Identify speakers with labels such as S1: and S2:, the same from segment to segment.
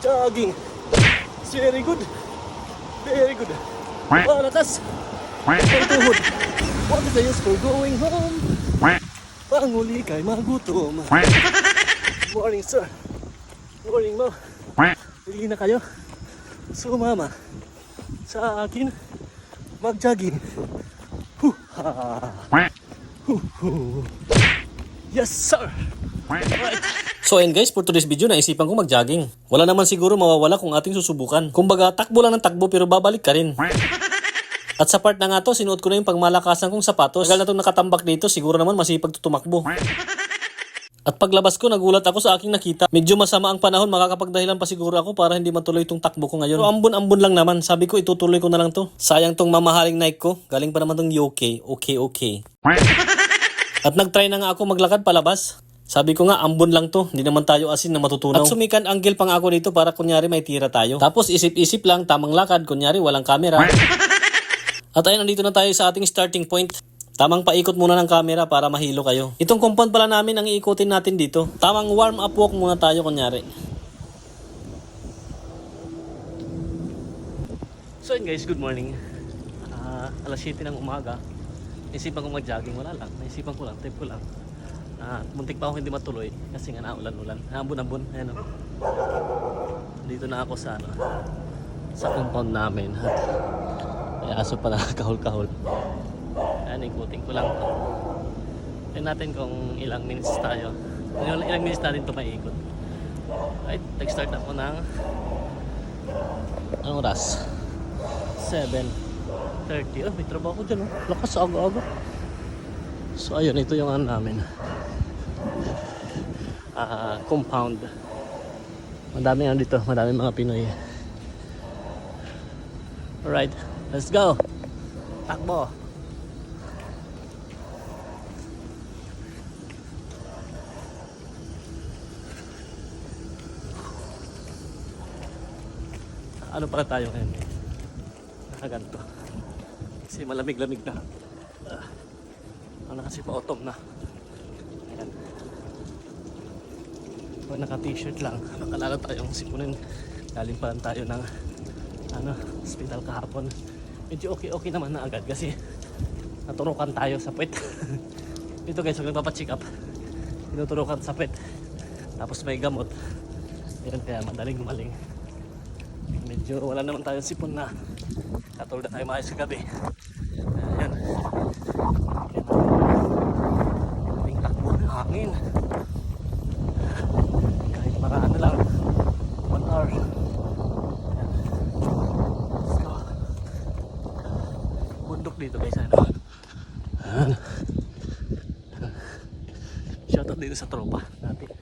S1: Jogging. It's very good. Very good. Lakas. Pagtuhod. What is the use for going home? Panguli kay magutom. Morning, sir. Morning, mo. Hindi na kayo sumama sa akin mag-jogging. Yes, sir. Alright.
S2: So ayun guys, for today's video, naisipan ko mag-jogging. Wala naman siguro mawawala kung ating susubukan. Kumbaga, takbo lang ng takbo pero babalik ka rin. At sa part na nga to, sinuot ko na yung pangmalakasan kong sapatos. Tagal na itong nakatambak dito, siguro naman masipag tumakbo. At paglabas ko, nagulat ako sa aking nakita. Medyo masama ang panahon, makakapagdahilan pa siguro ako para hindi matuloy itong takbo ko ngayon. Pero ambon-ambon lang naman, sabi ko itutuloy ko na lang to. Sayang tong mamahaling Nike ko, galing pa naman tong UK. Okay. At nagtry na nga ako maglakad palabas. Sabi ko nga, ambon lang to, hindi naman tayo asin na matutunaw. At sumikan angle pang ako dito para kunyari may tira tayo. Tapos isip-isip lang, tamang lakad, kunyari walang camera. At ayun, nandito na tayo sa ating starting point. Tamang paikot muna ng camera para mahilo kayo. Itong compound pala namin ang iikutin natin dito. Tamang warm up walk muna tayo kunyari.
S1: So yun guys, good morning. Alas 7 ng umaga. Naisipan ko mag-jogging, wala lang. Naisipan ko lang, tip ko lang. Muntik pa ako hindi matuloy kasi nga naulan-ulan. Ambon-ambon, ayan o. Dito na ako sa compound namin. May aso pa na kahol-kahol. Ayan, ikutin ko lang to. Tignan natin kung ilang minutes tayo. Ilang minutes natin ito maiikot. Right, nag-start ako ng ang oras 7:30. May trabaho ko dyan, oh. Lakas, aga-aga. So ayun, ito yung ano namin, compound. Madami yan dito, madami mga Pinoy. Alright, let's go. Takbo. Ano pala tayo ngayon? Nakaganto. Kasi malamig-lamig na. Ano kasi pa autumn na. Ayan. Kung naka-t-shirt lang, nakalala tayong sipunin. Galing pa lang tayo ng hospital kahapon. Medyo okay naman na agad kasi naturukan tayo sa puwet. Dito guys, pag nagpapacheck up, tinuturukan sa puwet. Tapos may gamot. Ayan, kaya madaling gumaling. Medyo wala naman tayong sipon na katulad na tayo maayos sa gabi. Ayan. Ating takbo ng hangin. Kahit maraan na lang. 1 hour. Ayan. Let's go. Bundok dito guys. Ayan. Shoutout dito sa tropa natin.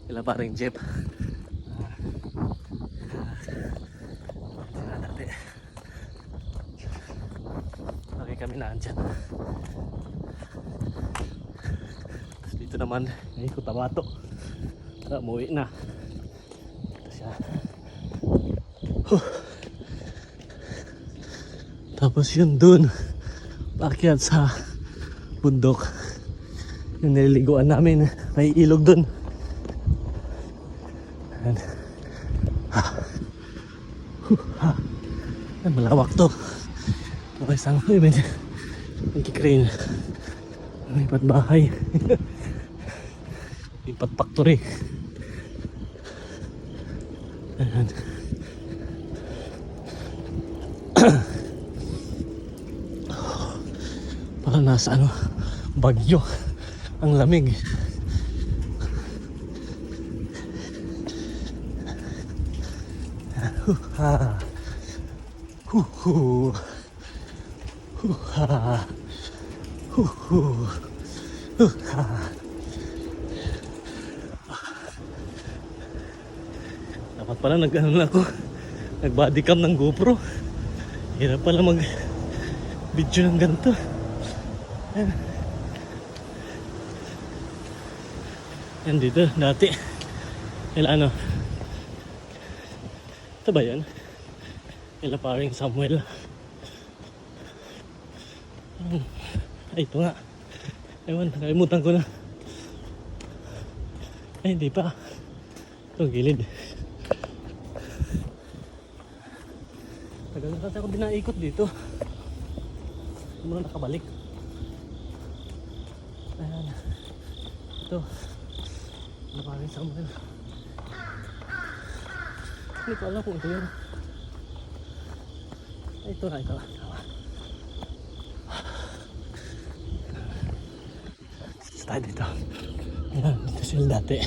S1: Kila paring Jeff. Kami na andyan. Tapos dito naman may Cotabato. Umuwi na. Ito siya. Tapos yun dun, paakyat sa bundok. Yung nililiguan namin, may ilog dun. Ayan. Malawak to. Okay, isang may crane. Lipat bahay. Lipat factory. Ayan. Parang nasa bagyo. Ang lamig. Dapat pala nag-body cam ng GoPro. Hirap pala mag-video ng ganito. Yan dito, dati. Ito ba yan? Kila paring Samuel. Ay, ito nga. Ewan, nakalimutan ko na. Ay, hindi pa. Ito, gilid. Tagal na kasi ako dinaikot dito. Hindi mo na nakabalik. Ayan. Ito. Ano pa rin sa kamay. Hindi ko alam kung ito yun. Ay, ito na, ito na. Tayo dito. Ayan, ito sila dati.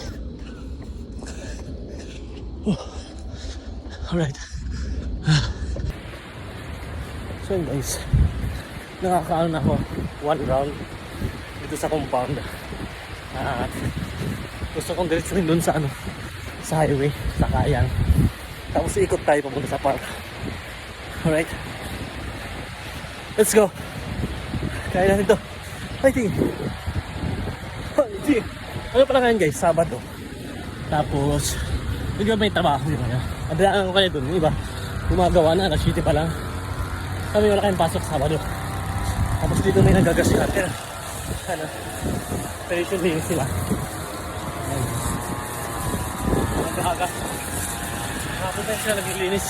S1: Alright. So yun guys, nakakaano na ako 1 round dito sa compound. At gusto kong diretsuhin dun sa ano, sa highway, sa Kayang. Tapos ikot tayo papunta sa park. Alright. Let's go. Kaya natin ito. Fighting. Fighting. Ano pala ngayon guys, Sabado. Tapos hindi ba may trabaho yun kaya? Adaan ko kayo dun, iba gumagawa na, alas 7 pa lang. Kami wala kayong pasok Sabado. Tapos dito may nagagasyan. Pero ano, operation din sila. Nagaga. Nakapun tayo sila naglilinis.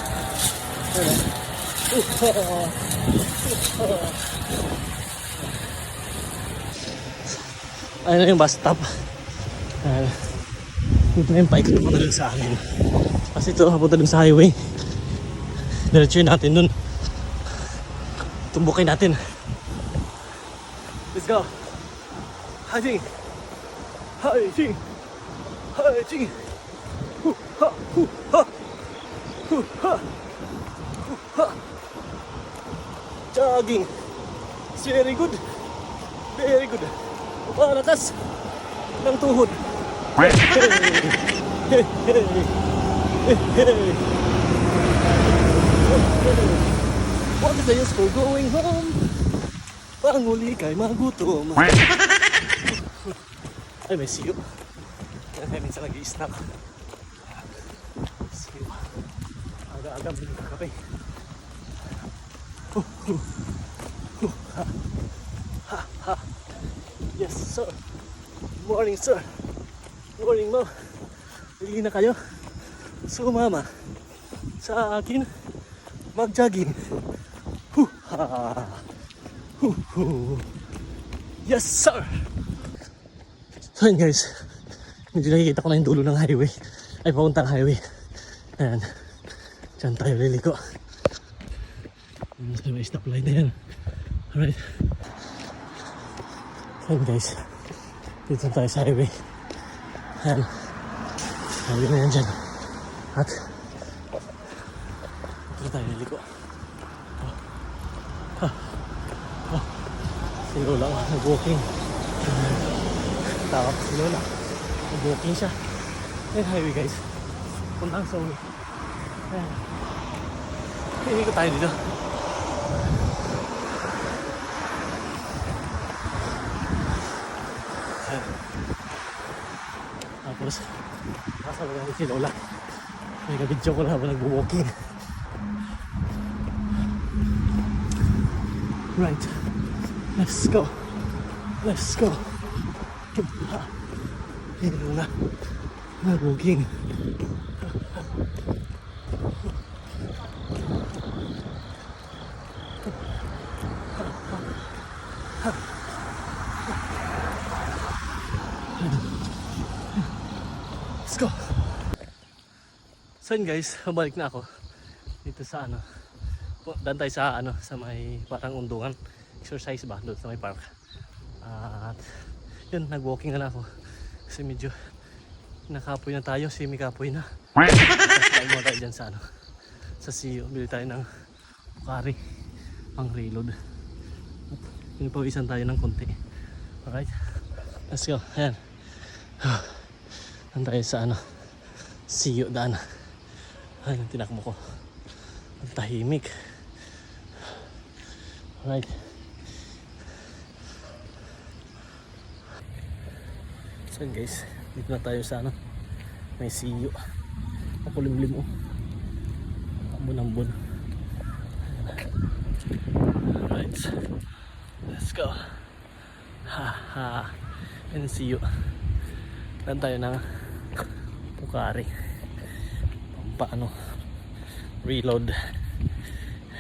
S1: Ayun na yung bus stop. Dito na yung paikot na dun sa amin. Kasi ito, papunta dun sa highway. Diretso natin dun. Tumbukin natin. Let's go. Hajing. Hajing. Hajing. Hu ha hu ha. Hu ha. Hu ha. Jogging. Very good. Very good. Palakas ng tuhod. What is the use for going home? Panguli kay magutom. Ay, may siyo. Kaya minsan nag-i-snack. Siyo. Aga-aga mo yung kape. Ha. Ha, ha. Yes, sir. Morning, sir. Morning, mo. Hindi na kayo sumama sa akin mag-jogging. Ha. Yes, sir. So yun guys, medyo nakikita ko na yung dulo ng highway. Ay, papuntang highway. Ayan. Diyan tayo liliko. May stoplight na yan. Alright. So yun guys, dito tayo sa highway. Ayan. Highway na yan dyan. At dito tayo liliko. Si Lola nag-walking. Tawag si Lola. Nag-walking siya. Ayan highway guys. Puntang sa ulo. Ayan. Hindi ko tayo dito. Ayan. Tapos kasabagan si Lola. May kabidyo ko na habang nag-walking. Right. Let's go. Let's go. Ayan Lola. Nag-walking. Let's go. So yun guys, balik na ako dito sa ano. Daan tayo sa ano, sa may parang undungan. Exercise ba doon sa may park. At yun, nag-walking na lang ako. Kasi medyo nakapoy na tayo, semi-kapoy na. Tapos tayo mo tayo dyan sa ano, sa CEO. Bili tayo ng Pocari pang reload. Pinapawisan tayo ng konti. Alright, let's go. Ayan. Daan tayo sa ano, CEO daan. Ayan ang tinakbo ko. Ang tahimik. Alright. So yun guys, dito na tayo sa ano, may siyo. Makulimlim o. Ambon-ambon. Alright. Let's go. Ha ha. Yan ang siyo. Dan tayo ng Pocari. Paano reload.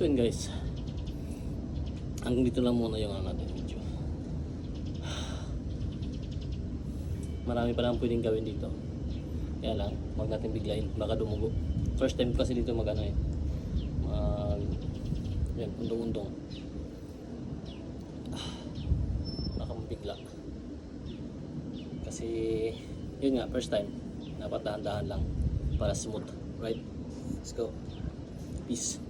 S1: So yun guys, hanggang dito lang muna yung natin video. Marami pa lang pwedeng gawin dito. Kaya lang, huwag natin biglayin, baka dumugo. First time kasi dito yan, undong-undong. Baka mabigla. Kasi, yun nga, first time. Dapat dahan-dahan lang para smooth. Right? Let's go. Peace.